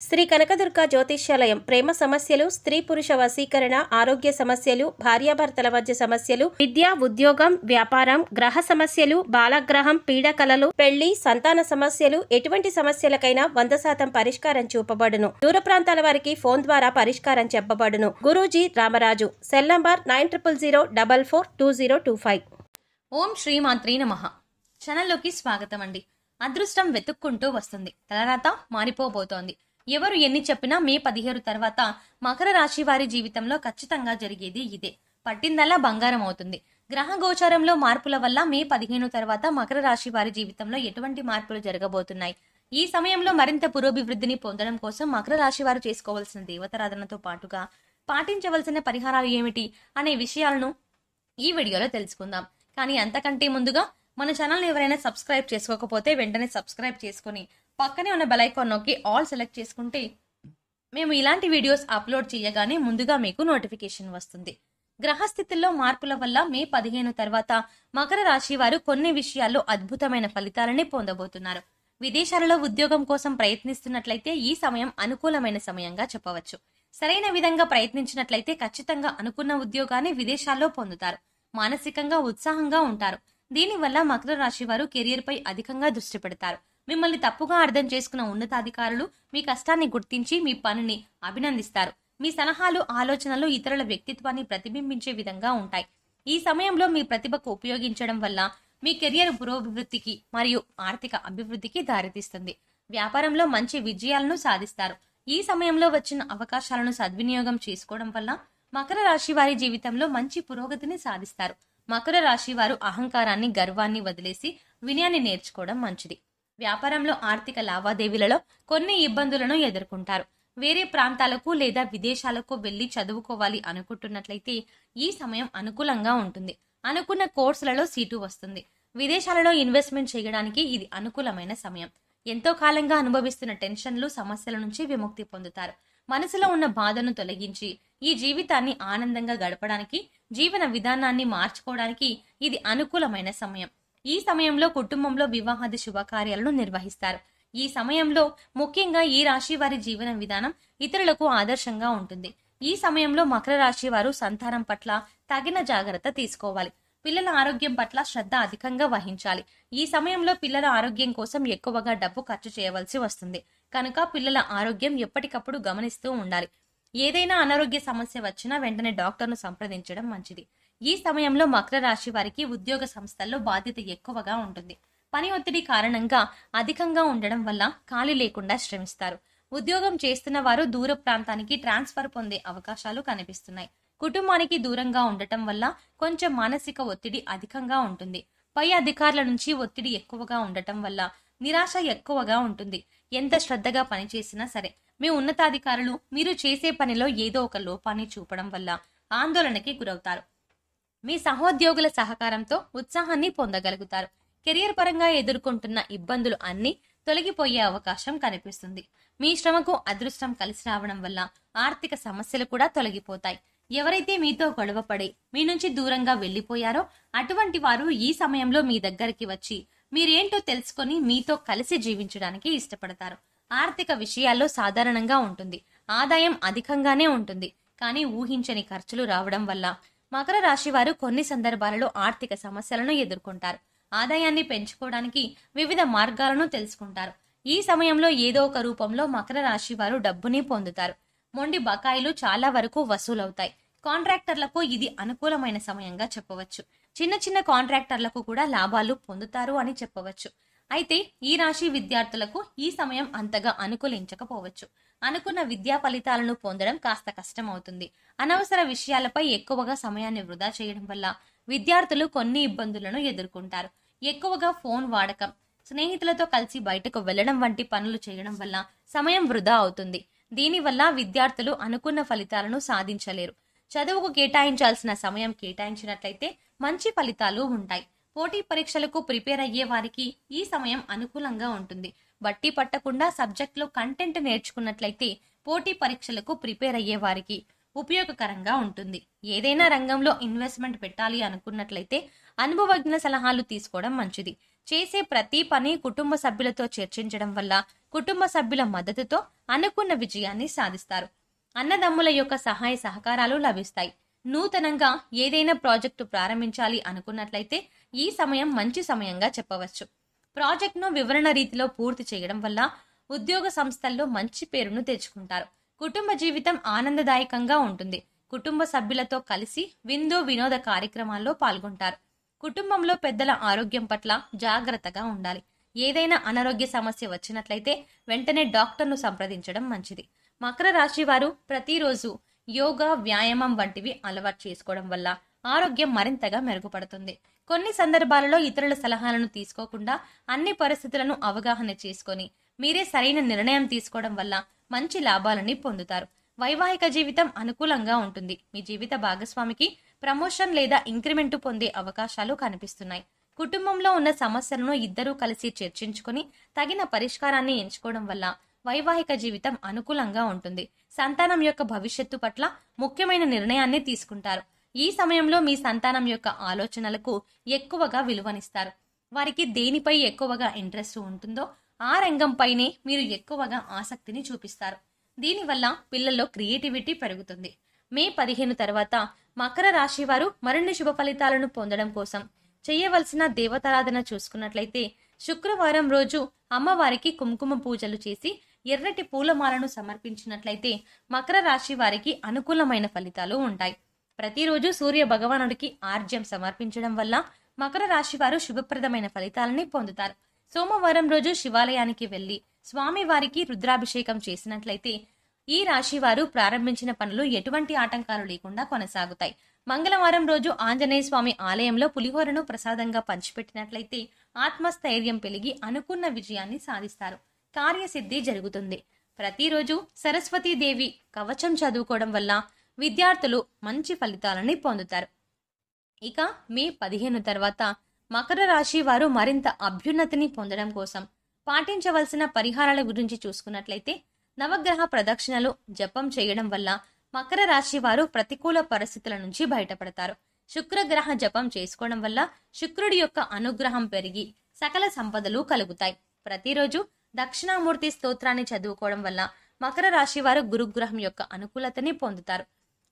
శ్రీ కనకదుర్గ జ్యోతిష్యాలయం ప్రేమ సమస్యలు, స్త్రీ పురుష వశీకరణ, ఆరోగ్య సమస్యలు, భార్యాభర్తల మధ్య సమస్యలు, విద్య, ఉద్యోగం, వ్యాపారం, గ్రహ సమస్యలు, బాలగ్రహం, పీడకలలు, పెళ్లి, సంతాన సమస్యలు, ఎటువంటి సమస్యలకైనా 100% పరిష్కారం చూపబడును. దూర ప్రాంతాల వారికి ఫోన్ ద్వారా పరిష్కారం చెప్పబడును. గురూజీ రామరాజు. Cell number 9000442025. ఓం శ్రీమాత్రే నమః. ఛానల్లోకి స్వాగతం అండి. అదృష్టం వెతుక్కుంటూ వస్తుంది, తలరాత మారిపోబోతోంది. ఎవరు ఎన్ని చెప్పినా మే 17 తర్వాత మకర రాశి వారి జీవితంలో ఖచ్చితంగా జరిగేది ఇదే. పట్టిందల్లా బంగారం అవుతుంది. గ్రహ గోచారంలో మార్పుల వల్ల మే 15 తర్వాత మకర రాశి వారి జీవితంలో ఎటువంటి మార్పులు జరగబోతున్నాయి, ఈ సమయంలో మరింత పురోభివృద్ధిని పొందడం కోసం మకర రాశి వారు చేసుకోవాల్సిన దేవతారాధనతో పాటుగా పాటించవలసిన పరిహారాలు ఏమిటి అనే విషయాలను ఈ వీడియోలో తెలుసుకుందాం. కానీ అంతకంటే ముందుగా మన ఛానల్ని ఎవరైనా సబ్స్క్రైబ్ చేసుకోకపోతే వెంటనే సబ్స్క్రైబ్ చేసుకుని పక్కనే ఉన్న బెల్ ఐకాన్ నొక్కి ఆల్ సెలెక్ట్ చేసుకుంటే మేము ఇలాంటి వీడియోస్ అప్లోడ్ చేయగానే ముందుగా మీకు నోటిఫికేషన్ వస్తుంది. గ్రహస్థితుల్లో మార్పుల వల్ల మే 15 తర్వాత మకర రాశి వారు కొన్ని విషయాల్లో అద్భుతమైన ఫలితాలని పొందబోతున్నారు. విదేశాలలో ఉద్యోగం కోసం ప్రయత్నిస్తున్నట్లయితే ఈ సమయం అనుకూలమైన సమయంగా చెప్పవచ్చు. సరైన విధంగా ప్రయత్నించినట్లయితే ఖచ్చితంగా అనుకున్న ఉద్యోగాన్ని విదేశాల్లో పొందుతారు. మానసికంగా ఉత్సాహంగా ఉంటారు. దీనివల్ల మకర రాశి వారు కెరియర్ పై అధికంగా దృష్టి పెడతారు. మిమ్మల్ని తప్పుగా అర్థం చేసుకున్న ఉన్నతాధికారులు మీ కష్టాన్ని గుర్తించి మీ పనిని అభినందిస్తారు. మీ సలహాలు, ఆలోచనలు ఇతరుల వ్యక్తిత్వాన్ని ప్రతిబింబించే విధంగా ఉంటాయి. ఈ సమయంలో మీ ప్రతిభకు ఉపయోగించడం వల్ల మీ కెరియర్ పురోభివృద్ధికి మరియు ఆర్థిక అభివృద్ధికి దారితీస్తుంది. వ్యాపారంలో మంచి విజయాలను సాధిస్తారు. ఈ సమయంలో వచ్చిన అవకాశాలను సద్వినియోగం చేసుకోవడం వల్ల మకర రాశి వారి జీవితంలో మంచి పురోగతిని సాధిస్తారు. మకర రాశి వారు అహంకారాన్ని, గర్వాన్ని వదిలేసి వినయాన్ని నేర్చుకోవడం మంచిది. వ్యాపారంలో ఆర్థిక లావాదేవీలలో కొన్ని ఇబ్బందులను ఎదుర్కొంటారు. వేరే ప్రాంతాలకు లేదా విదేశాలకు వెళ్లి చదువుకోవాలి అనుకుంటున్నట్లయితే ఈ సమయం అనుకూలంగా ఉంటుంది. అనుకున్న కోర్సులలో సీటు వస్తుంది. విదేశాలలో ఇన్వెస్ట్మెంట్ చేయడానికి ఇది అనుకూలమైన సమయం. ఎంతో కాలంగా అనుభవిస్తున్న టెన్షన్లు, సమస్యల నుంచి విముక్తి పొందుతారు. మనసులో ఉన్న బాధను తొలగించి ఈ జీవితాన్ని ఆనందంగా గడపడానికి, జీవన విధానాన్ని మార్చుకోవడానికి ఇది అనుకూలమైన సమయం. ఈ సమయంలో కుటుంబంలో వివాహాది శుభకార్యాలను నిర్వహిస్తారు. ఈ సమయంలో ముఖ్యంగా ఈ రాశి వారి జీవన విధానం ఇతరులకు ఆదర్శంగా ఉంటుంది. ఈ సమయంలో మకర రాశి వారు సంతానం పట్ల తగిన జాగ్రత్త తీసుకోవాలి. పిల్లల ఆరోగ్యం పట్ల శ్రద్ధ అధికంగా వహించాలి. ఈ సమయంలో పిల్లల ఆరోగ్యం కోసం ఎక్కువగా డబ్బు ఖర్చు చేయవలసి వస్తుంది. కనుక పిల్లల ఆరోగ్యం ఎప్పటికప్పుడు గమనిస్తూ ఉండాలి. ఏదైనా అనారోగ్య సమస్య వచ్చినా వెంటనే డాక్టర్ను సంప్రదించడం మంచిది. ఈ సమయంలో మకర రాశి వారికి ఉద్యోగ సంస్థల్లో బాధ్యత ఎక్కువగా ఉంటుంది. పని ఒత్తిడి కారణంగా అధికంగా ఉండడం వల్ల ఖాళీ లేకుండా శ్రమిస్తారు. ఉద్యోగం చేస్తున్న వారు దూర ప్రాంతానికి ట్రాన్స్ఫర్ పొందే అవకాశాలు కనిపిస్తున్నాయి. కుటుంబానికి దూరంగా ఉండటం వల్ల కొంచెం మానసిక ఒత్తిడి అధికంగా ఉంటుంది. పై అధికారుల నుంచి ఒత్తిడి ఎక్కువగా ఉండటం వల్ల నిరాశ ఎక్కువగా ఉంటుంది. ఎంత శ్రద్ధగా పనిచేసినా సరే మీ ఉన్నతాధికారులు మీరు చేసే పనిలో ఏదో ఒక లోపాన్ని చూపడం వల్ల ఆందోళనకి గురవుతారు. మీ సహోద్యోగుల సహకారంతో ఉత్సాహాన్ని పొందగలుగుతారు. కెరియర్ పరంగా ఎదుర్కొంటున్న ఇబ్బందులు అన్నీ తొలగిపోయే అవకాశం కనిపిస్తుంది. మీ శ్రమకు అదృష్టం కలిసి రావడం వల్ల ఆర్థిక సమస్యలు కూడా తొలగిపోతాయి. ఎవరైతే మీతో గొడవపడి మీ నుంచి దూరంగా వెళ్లిపోయారో అటువంటి వారు ఈ సమయంలో మీ దగ్గరికి వచ్చి మీరేంటో తెలుసుకొని మీతో కలిసి జీవించడానికి ఇష్టపడతారు. ఆర్థిక విషయాల్లో సాధారణంగా ఉంటుంది. ఆదాయం అధికంగానే ఉంటుంది. కానీ ఊహించని ఖర్చులు రావడం వల్ల మకర రాశి వారు కొన్ని సందర్భాలలో ఆర్థిక సమస్యలను ఎదుర్కొంటారు. ఆదాయాన్ని పెంచుకోవడానికి వివిధ మార్గాలను తెలుసుకుంటారు. ఈ సమయంలో ఏదో ఒక రూపంలో మకర రాశి వారు డబ్బుని పొందుతారు. మొండి బకాయిలు చాలా వరకు వసూలవుతాయి. కాంట్రాక్టర్లకు ఇది అనుకూలమైన సమయంగా చెప్పవచ్చు. చిన్న చిన్న కాంట్రాక్టర్లకు కూడా లాభాలు పొందుతారు అని చెప్పవచ్చు. అయితే ఈ రాశి విద్యార్థులకు ఈ సమయం అంతగా అనుకూలించకపోవచ్చు. అనుకున్న విద్యా ఫలితాలను పొందడం కాస్త కష్టం అవుతుంది. అనవసర విషయాలపై ఎక్కువగా సమయాన్ని వృధా చేయడం వల్ల విద్యార్థులు కొన్ని ఇబ్బందులను ఎదుర్కొంటారు. ఎక్కువగా ఫోన్ వాడకం, స్నేహితులతో కలిసి బయటకు వెళ్లడం వంటి పనులు చేయడం వల్ల సమయం వృధా అవుతుంది. దీనివల్ల విద్యార్థులు అనుకున్న ఫలితాలను సాధించలేరు. చదువుకు కేటాయించాల్సిన సమయం కేటాయించినట్లయితే మంచి ఫలితాలు ఉంటాయి. పోటీ పరీక్షలకు ప్రిపేర్ అయ్యే వారికి ఈ సమయం అనుకూలంగా ఉంటుంది. బట్టి పట్టకుండా సబ్జెక్టులో కంటెంట్ నేర్చుకున్నట్లయితే పోటీ పరీక్షలకు ప్రిపేర్ అయ్యే వారికి ఉపయోగకరంగా ఉంటుంది. ఏదైనా రంగంలో ఇన్వెస్ట్మెంట్ పెట్టాలి అనుకున్నట్లయితే అనుభవజ్ఞ సలహాలు తీసుకోవడం మంచిది. చేసే ప్రతి పని కుటుంబ సభ్యులతో చర్చించడం వల్ల కుటుంబ సభ్యుల మద్దతుతో అనుకున్న విజయాన్ని సాధిస్తారు. అన్నదమ్ముల యొక్క సహాయ సహకారాలు లభిస్తాయి. నూతనంగా ఏదైనా ప్రాజెక్టు ప్రారంభించాలి అనుకున్నట్లయితే ఈ సమయం మంచి సమయంగా చెప్పవచ్చు. ప్రాజెక్టును వివరణ రీతిలో పూర్తి చేయడం వల్ల ఉద్యోగ సంస్థల్లో మంచి పేరును తెచ్చుకుంటారు. కుటుంబ జీవితం ఆనందదాయకంగా ఉంటుంది. కుటుంబ సభ్యులతో కలిసి విందు వినోద కార్యక్రమాల్లో పాల్గొంటారు. కుటుంబంలో పెద్దల ఆరోగ్యం పట్ల జాగ్రత్తగా ఉండాలి. ఏదైనా అనారోగ్య సమస్య వచ్చినట్లయితే వెంటనే డాక్టర్ను సంప్రదించడం మంచిది. మకర రాశి వారు ప్రతిరోజు యోగా, వ్యాయామం వంటివి అలవాటు చేసుకోవడం వల్ల ఆరోగ్యం మరింతగా మెరుగుపడుతుంది. కొన్ని సందర్భాలలో ఇతరుల సలహాలను తీసుకోకుండా అన్ని పరిస్థితులను అవగాహన చేసుకొని మీరే సరైన నిర్ణయం తీసుకోవడం వల్ల మంచి లాభాలని పొందుతారు. వైవాహిక జీవితం అనుకూలంగా ఉంటుంది. మీ జీవిత భాగస్వామికి ప్రమోషన్ లేదా ఇంక్రిమెంట్ పొందే అవకాశాలు కనిపిస్తున్నాయి. కుటుంబంలో ఉన్న సమస్యలను ఇద్దరూ కలిసి చర్చించుకొని తగిన పరిష్కారాన్ని ఎంచుకోవడం వల్ల వైవాహిక జీవితం అనుకూలంగా ఉంటుంది. సంతానం యొక్క భవిష్యత్తు పట్ల ముఖ్యమైన నిర్ణయాన్ని తీసుకుంటారు. ఈ సమయంలో మీ సంతానం యొక్క ఆలోచనలకు ఎక్కువగా విలువనిస్తారు. వారికి దేనిపై ఎక్కువగా ఇంట్రెస్ట్ ఉంటుందో ఆ రంగంపైనే మీరు ఎక్కువగా ఆసక్తిని చూపిస్తారు. దీనివల్ల పిల్లల్లో క్రియేటివిటీ పెరుగుతుంది. మే 15 తర్వాత మకర రాశి వారు మరిన్ని శుభ ఫలితాలను పొందడం కోసం చేయవలసిన దేవతారాధన చూసుకున్నట్లయితే శుక్రవారం రోజు అమ్మవారికి కుంకుమ పూజలు చేసి ఎర్రటి పూలమాలను సమర్పించినట్లయితే మకర రాశి వారికి అనుకూలమైన ఫలితాలు ఉంటాయి. ప్రతిరోజు సూర్య భగవానుడికి ఆర్జ్యం సమర్పించడం వల్ల మకర రాశి వారు శుభప్రదమైన ఫలితాలని పొందుతారు. సోమవారం రోజు శివాలయానికి వెళ్లి స్వామి వారికి రుద్రాభిషేకం చేసినట్లయితే ఈ రాశి వారు ప్రారంభించిన పనులు ఎటువంటి ఆటంకాలు లేకుండా కొనసాగుతాయి. మంగళవారం రోజు ఆంజనేయ స్వామి ఆలయంలో పులిహోరను ప్రసాదంగా పంచిపెట్టినట్లయితే ఆత్మస్థైర్యం పెరిగి అనుకున్న విజయాన్ని సాధిస్తారు. కార్యసిద్ధి జరుగుతుంది. ప్రతిరోజు సరస్వతీదేవి కవచం చదువుకోవడం వల్ల విద్యార్థులు మంచి ఫలితాలని పొందుతారు. ఇక మే 15 తర్వాత మకర రాశి వారు మరింత అభ్యున్నతిని పొందడం కోసం పాటించవలసిన పరిహారాల గురించి చూసుకున్నట్లయితే నవగ్రహ ప్రదక్షిణలు జపం చేయడం వల్ల మకర రాశి వారు ప్రతికూల పరిస్థితుల నుంచి బయటపడతారు. శుక్రగ్రహ జపం చేసుకోవడం వల్ల శుక్రుడి యొక్క అనుగ్రహం పెరిగి సకల సంపదలు కలుగుతాయి. ప్రతిరోజు దక్షిణామూర్తి స్తోత్రాన్ని చదువుకోవడం వల్ల మకర రాశి వారు గురుగ్రహం యొక్క అనుకూలతని పొందుతారు.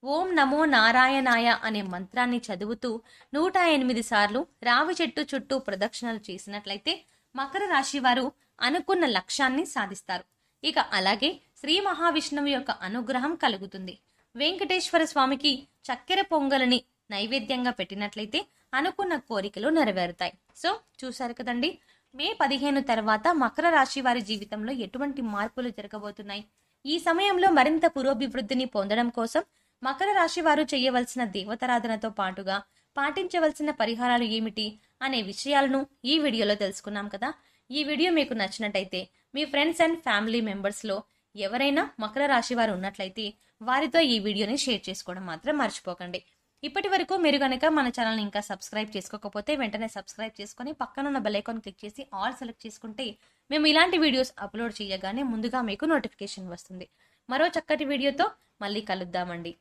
ఓం నమో నారాయణాయ అనే మంత్రాన్ని చదువుతూ 108 సార్లు రావి చెట్టు చుట్టూ ప్రదక్షిణలు చేసినట్లయితే మకర రాశి వారు అనుకున్న లక్ష్యాన్ని సాధిస్తారు. ఇక అలాగే శ్రీ మహావిష్ణువు యొక్క అనుగ్రహం కలుగుతుంది. వెంకటేశ్వర స్వామికి చక్కెర పొంగలని నైవేద్యంగా పెట్టినట్లయితే అనుకున్న కోరికలు నెరవేరుతాయి. సో చూశారు కదండి, మే 15 తర్వాత మకర రాశి వారి జీవితంలో ఎటువంటి మార్పులు జరగబోతున్నాయి. ఈ సమయంలో మరింత పురోభివృద్ధిని పొందడం కోసం మకర రాశి వారు చేయవలసిన దేవతారాధనతో పాటుగా పాటించవలసిన పరిహారాలు ఏమిటి అనే విషయాలను ఈ వీడియోలో తెలుసుకున్నాం కదా. ఈ వీడియో మీకు నచ్చినట్టయితే మీ ఫ్రెండ్స్ అండ్ ఫ్యామిలీ మెంబర్స్లో ఎవరైనా మకర రాశి వారు ఉన్నట్లయితే వారితో ఈ వీడియోని షేర్ చేసుకోవడం మాత్రం మర్చిపోకండి. ఇప్పటి వరకు మీరు కనుక మన ఛానల్ని ఇంకా సబ్స్క్రైబ్ చేసుకోకపోతే వెంటనే సబ్స్క్రైబ్ చేసుకొని పక్కనున్న బెల్ ఐకాన్ క్లిక్ చేసి ఆల్ సెలెక్ట్ చేసుకుంటే మేము ఇలాంటి వీడియోస్ అప్లోడ్ చేయగానే ముందుగా మీకు నోటిఫికేషన్ వస్తుంది. మరో చక్కటి వీడియోతో మళ్ళీ కలుద్దామండి.